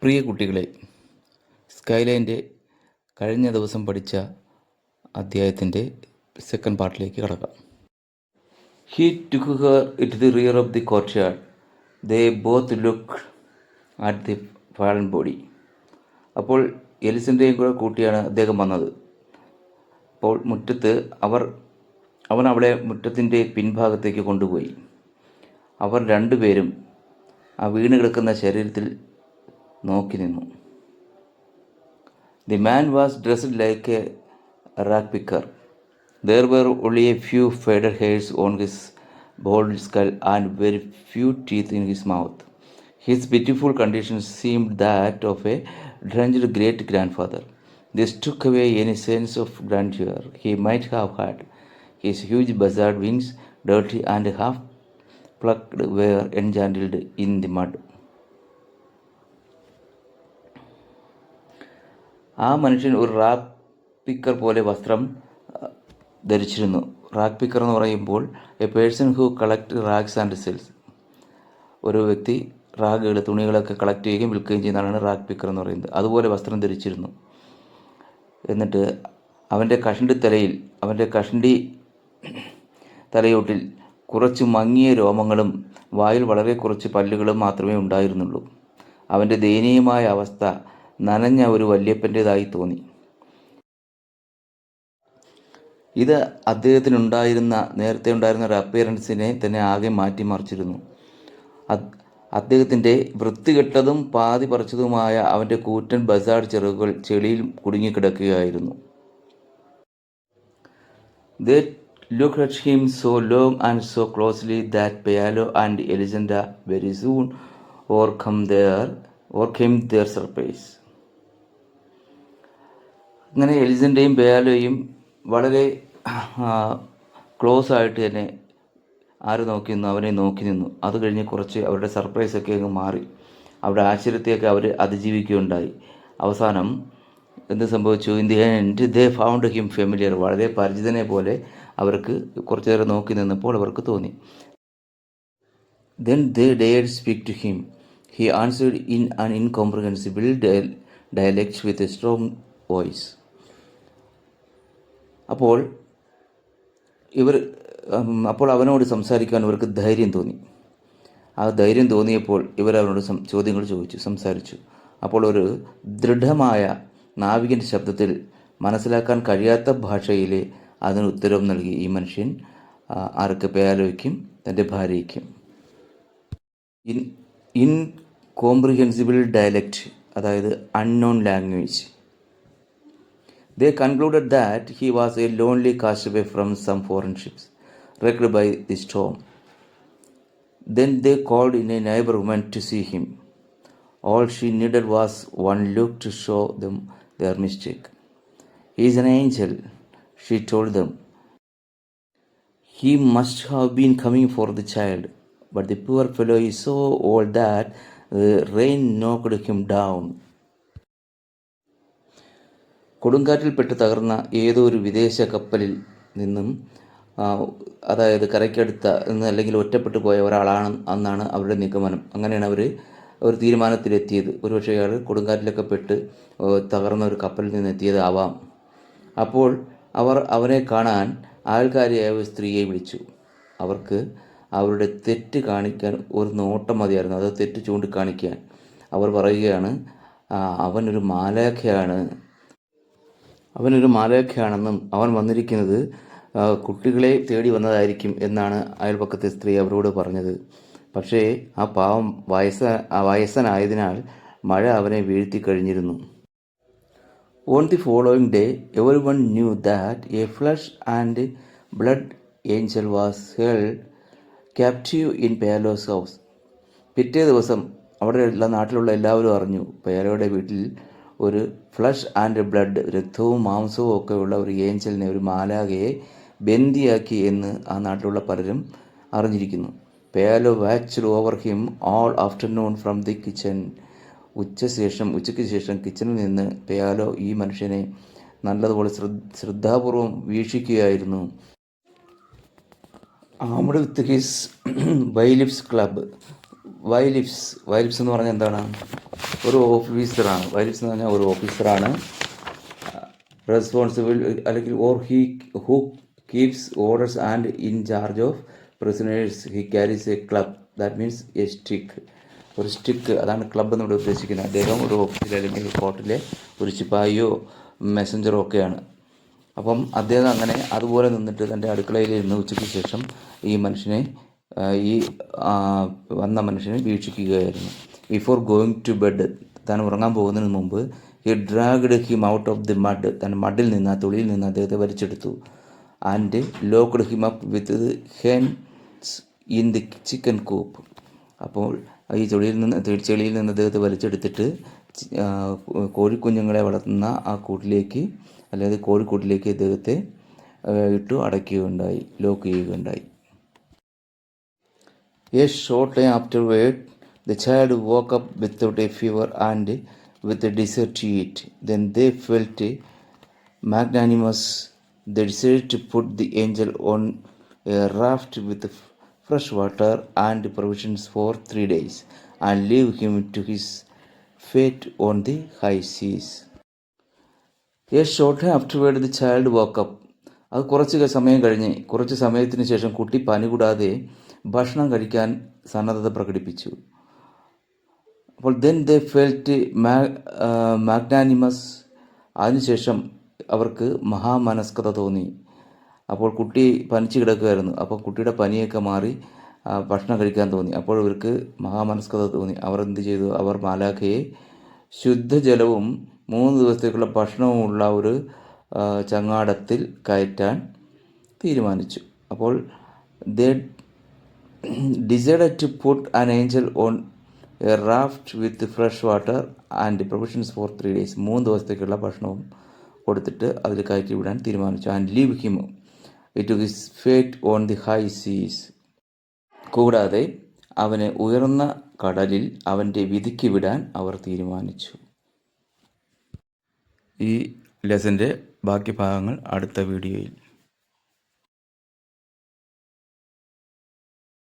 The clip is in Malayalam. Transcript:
പ്രിയ കുട്ടികളെ, സ്കൈലൈൻ്റെ കഴിഞ്ഞ ദിവസം പഠിച്ച അധ്യായത്തിൻ്റെ സെക്കൻഡ് പാർട്ടിലേക്ക് കടക്കാം. He took Har it the rear of the courtyard. They both look at the fallen body. അപ്പോൾ എലിസൻ്റെയും കൂടെ കൂട്ടിയാണ് അദ്ദേഹം വന്നത്. അപ്പോൾ മുറ്റത്ത് അവൻ അവളെ മുറ്റത്തിൻ്റെ പിൻഭാഗത്തേക്ക് കൊണ്ടുപോയി. അവർ രണ്ടുപേരും ആ വീണ് കിടക്കുന്ന ശരീരത്തിൽ നോക്കി നിന്നു. The man was dressed like a rag picker. There were only a few faded hairs on his bald skull and very few teeth in his mouth. His pitiful condition seemed that of a drenched great grandfather. This took away any sense of grandeur he might have had. His huge buzzard wings, dirty and half plucked, were entangled in the mud. ആ മനുഷ്യൻ ഒരു റാഗ് പിക്കർ പോലെ വസ്ത്രം ധരിച്ചിരുന്നു. റാഗ് പിക്കർ എന്ന് പറയുമ്പോൾ A person who collect rags and cells. ഒരു വ്യക്തി റാഗുകൾ, തുണികളൊക്കെ കളക്ട് ചെയ്യുകയും വിൽക്കുകയും ചെയ്യുന്നതാണ് റാഗ് പിക്കർ എന്ന് പറയുന്നത്. അതുപോലെ വസ്ത്രം ധരിച്ചിരുന്നു. എന്നിട്ട് അവൻ്റെ കഷണ്ടി തലയോട്ടിൽ കുറച്ച് മങ്ങിയ രോമങ്ങളും വായിൽ വളരെ കുറച്ച് പല്ലുകളും മാത്രമേ ഉണ്ടായിരുന്നുള്ളൂ. അവൻ്റെ ദയനീയമായ അവസ്ഥ നനഞ്ഞ ഒരു വല്യപ്പൻ്റേതായി തോന്നി. ഇത് നേരത്തെ ഉണ്ടായിരുന്ന ഒരു അപ്പിയറൻസിനെ തന്നെ ആകെ മാറ്റിമറിച്ചിരുന്നു. അദ്ദേഹത്തിൻ്റെ വൃത്തികെട്ടതും പാതി പറിച്ചതുമായ അവൻ്റെ കൂറ്റൻ ബസാർഡ് ചിറകുകൾ ചെളിയിൽ കുടുങ്ങിക്കിടക്കുകയായിരുന്നു. They looked at him so long and so closely that Paolo and Elisenda very soon overcame their surprise. അങ്ങനെ എലിസൻ്റെയും പേയാലോയും വളരെ ക്ലോസ് ആയിട്ട് തന്നെ അവനെ നോക്കി നിന്നു. അത് കഴിഞ്ഞ് കുറച്ച് അവരുടെ സർപ്രൈസൊക്കെ അങ്ങ് മാറി. അവരുടെ ആശ്ചര്യത്തെയൊക്കെ അവർ അതിജീവിക്കുകയുണ്ടായി. അവസാനം എന്ത് സംഭവിച്ചു? In the end they found him familiar. വളരെ പരിചിതനെ പോലെ അവർക്ക് കുറച്ചു നേരം നോക്കി നിന്നപ്പോൾ അവർക്ക് തോന്നി. Then they dared speak to him. He answered in an incomprehensible dialect with a strong voice. അപ്പോൾ അവനോട് സംസാരിക്കാൻ ഇവർക്ക് ധൈര്യം തോന്നി. ആ ധൈര്യം തോന്നിയപ്പോൾ ഇവർ അവനോട് ചോദ്യങ്ങൾ സംസാരിച്ചു. അപ്പോൾ ഒരു ദൃഢമായ നാവികൻ്റെ ശബ്ദത്തിൽ മനസ്സിലാക്കാൻ കഴിയാത്ത ഭാഷയിലെ അതിന് ഉത്തരവും നൽകി ഈ മനുഷ്യൻ. ആർക്ക്? പേയാലോയ്ക്കും തൻ്റെ ഭാര്യയ്ക്കും. ഇൻകോംപ്രിഹെൻസിബിൾ ഡയലക്റ്റ്, അതായത് unknown language. They concluded that he was a lonely castaway from some foreign ships, wrecked by the storm. Then they called in a neighbor woman to see him. All she needed was one look to show them their mistake. "He is an angel," she told them. "He must have been coming for the child, but the poor fellow is so old that the rain knocked him down." കൊടുങ്കാറ്റിൽപ്പെട്ട് തകർന്ന ഏതോ ഒരു വിദേശ കപ്പലിൽ നിന്നും, അതായത് കരയ്ക്കടുത്ത അല്ലെങ്കിൽ ഒറ്റപ്പെട്ടു പോയ ഒരാളാണ് എന്നാണ് അവരുടെ നിഗമനം. അങ്ങനെയാണ് അവർ ഒരു തീരുമാനത്തിലെത്തിയത്. ഒരുപക്ഷെ അയാൾ കൊടുങ്കാറ്റിലൊക്കെ പെട്ട് തകർന്ന ഒരു കപ്പലിൽ നിന്ന് എത്തിയതാവാം. അപ്പോൾ അവർ അവനെ കാണാൻ അയൽക്കാരിയായ ഒരു സ്ത്രീയെ വിളിച്ചു. അവർക്ക് അവരുടെ തെറ്റ് കാണിക്കാൻ ഒരു നോട്ടം മതിയായിരുന്നു, അത് തെറ്റ് ചൂണ്ടിക്കാണിക്കാൻ. അവർ പറയുകയാണ്, അവനൊരു മാലാഖയാണെന്നും അവൻ വന്നിരിക്കുന്നത് കുട്ടികളെ തേടി വന്നതായിരിക്കും എന്നാണ് അയൽപക്കത്തെ സ്ത്രീ അവരോട് പറഞ്ഞത്. പക്ഷേ ആ പാവം വയസ്സനായതിനാൽ മഴ അവനെ വീഴ്ത്തി കഴിഞ്ഞിരുന്നു. On the following day everyone knew that a flesh and blood angel was held captive in Pelayo's house. പിറ്റേ ദിവസം അവിടെ നാട്ടിലുള്ള എല്ലാവരും അറിഞ്ഞു, പേയാലോയുടെ വീട്ടിൽ ഒരു ഫ്ലഷ് ആൻഡ് ബ്ലഡ്, രക്തവും മാംസവും ഒക്കെ ഉള്ള ഒരു ഏഞ്ചലിനെ, ഒരു മാലാഖയെ ബന്ദിയാക്കി എന്ന് ആ നാട്ടിലുള്ള പലരും അറിഞ്ഞിരിക്കുന്നു. Pelayo watched over him all afternoon from the kitchen. ഉച്ചയ്ക്ക് ശേഷം കിച്ചണിൽ നിന്ന് പേയാലോ ഈ മനുഷ്യനെ നല്ലതുപോലെ ശ്രദ്ധാപൂർവം വീക്ഷിക്കുകയായിരുന്നു. Armed with his bailiff's club. Bailiff's എന്ന് പറഞ്ഞാൽ എന്താണ്? ഒരു ഓഫീസറാണ്. വൈലിറ്റ്സ് എന്ന് പറഞ്ഞാൽ ഒരു ഓഫീസറാണ്. റെസ്പോൺസിബിൾ അല്ലെങ്കിൽ who keeps orders and in charge of prisoners. He carries A club, that means A stick. ഒരു സ്റ്റിക്ക്, അതാണ് ക്ലബ് എന്നിവിടെ ഉദ്ദേശിക്കുന്നത്. അദ്ദേഹം ഒരു ഓഫീസിലെ അല്ലെങ്കിൽ കോർട്ടിലെ ഒരു ശിപ്പായിയോ മെസ്സഞ്ചറോ ഒക്കെയാണ്. അപ്പം അദ്ദേഹം അങ്ങനെ അതുപോലെ നിന്നിട്ട് തൻ്റെ അടുക്കളയിൽ ഇരുന്ന് ഉച്ചയ്ക്ക് ശേഷം ഈ മനുഷ്യനെ ഈ വന്ന മനുഷ്യനെ വീക്ഷിക്കുകയായിരുന്നു. ബിഫോർ ഗോയിങ് ടു ബെഡ്, താൻ ഉറങ്ങാൻ പോകുന്നതിന് മുമ്പ്, he dragged him out of the mud, തൻ മഡിൽ നിന്ന്, ആ തുളിയിൽ നിന്ന് അദ്ദേഹത്തെ വലിച്ചെടുത്തു. And locked him up with hens in the chicken coop. അപ്പോൾ ഈ ചെളിയിൽ നിന്ന് അദ്ദേഹത്തെ വലിച്ചെടുത്തിട്ട് കോഴിക്കുഞ്ഞുങ്ങളെ വളർത്തുന്ന ആ കൂട്ടിലേക്ക്, അല്ലെങ്കിൽ കോഴിക്കൂട്ടിലേക്ക് അദ്ദേഹത്തെ ഇട്ടു അടയ്ക്കുകയുണ്ടായി, ലോക്ക് ചെയ്യുകയുണ്ടായി. A short time afterward, the child woke up without a fever and with a desire to eat. Then they felt magnanimous. They decided to put the angel on a raft with fresh water and provisions for 3 days and leave him to his fate on the high seas. A short time afterward, the child woke up. അത് കുറച്ച് സമയത്തിന് ശേഷം കുട്ടി പനി കൂടാതെ ഭക്ഷണം കഴിക്കാൻ സന്നദ്ധത പ്രകടിപ്പിച്ചു. അപ്പോൾ ദെൻ ദേ ഫെൽറ്റ് മാഗ്നാനിമസ്, അതിനുശേഷം അവർക്ക് മഹാമനസ്കത തോന്നി. അപ്പോൾ കുട്ടി പനിച്ച് കിടക്കുകയായിരുന്നു. അപ്പോൾ കുട്ടിയുടെ പനിയൊക്കെ മാറി ഭക്ഷണം കഴിക്കാൻ തോന്നി. അപ്പോൾ ഇവർക്ക് മഹാമനസ്കത തോന്നി. അവർ എന്ത് ചെയ്തു? അവർ മാലാഖയെ ശുദ്ധജലവും 3 ദിവസത്തേക്കുള്ള ഭക്ഷണവുമുള്ള ഒരു ചങ്ങാടത്തിൽ കയറ്റാൻ തീരുമാനിച്ചു. അപ്പോൾ ദേ decided to put an angel on a raft with fresh water and provisions for 3 days. 3 ദിവസത്തേക്കുള്ള ഭക്ഷണവും കൊടുത്തിട്ട് അതിൽ കയറ്റി വിടാൻ തീരുമാനിച്ചു. And leave him to his fate on the high seas. കൂടാതെ അവനെ ഉയർന്ന കടലിൽ അവൻ്റെ വിധിക്ക് വിടാൻ അവർ തീരുമാനിച്ചു. ഈ ലെസൻ്റെ ബാക്കി ഭാഗങ്ങൾ അടുത്ത വീഡിയോയിൽ.